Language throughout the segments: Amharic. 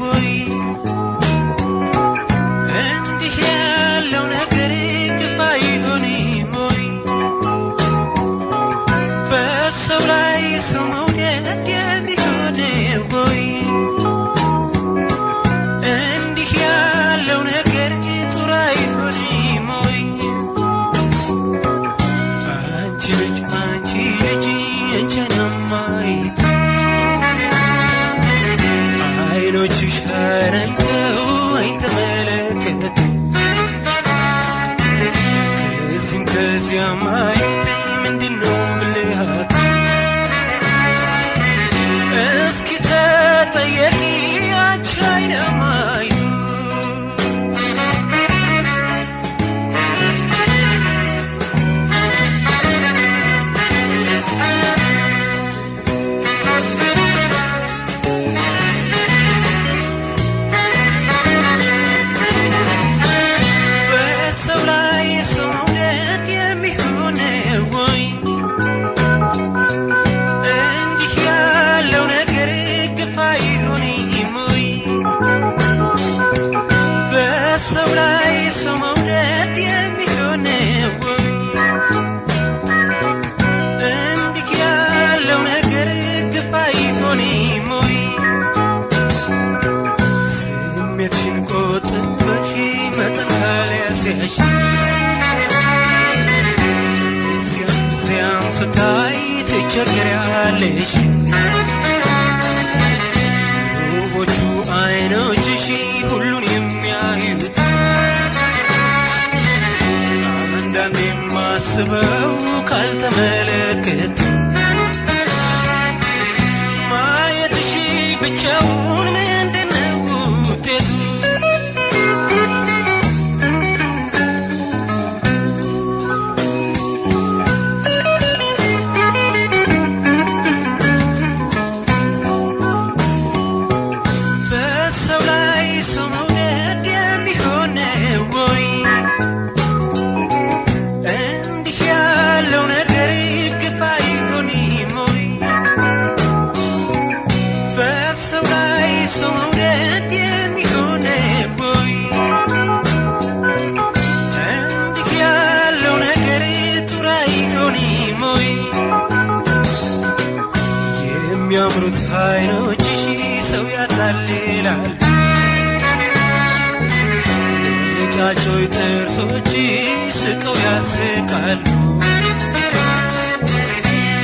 ወይ እንዲህ ያለው ነገር ግፍ አይሆንም ወይ በሰው ላይ ሰው መውደድ የሚሆን ወይ እንዲህ ያለው ነገር ጥሩ አይሆንም ወይ አንቺ ልጅ እንጀናማይ አይኖችሽ አይተው አይተመለከቱ ከዚህም ከዚያም አይተኝ ምንድነው ብልሃት እስኪ ተጠየቂ አንቺ አይነማይ ትቸገሪያለሽ ውቦቹ አይኖችሽ ሁሉን የሚያዩት አንዳንዴ የማስበው ካልተመለከቱ ማየትሽ ብቻውን ምንድነው ውጤቱ የሚያምሩት አይኖችሽ ሰው ያታልላል ነጫጮች ጥርሶችሽ ስቀው ያስቃሉ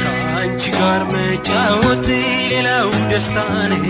ከአንቺ ጋር መጫወት ሌላው ደስታ ነው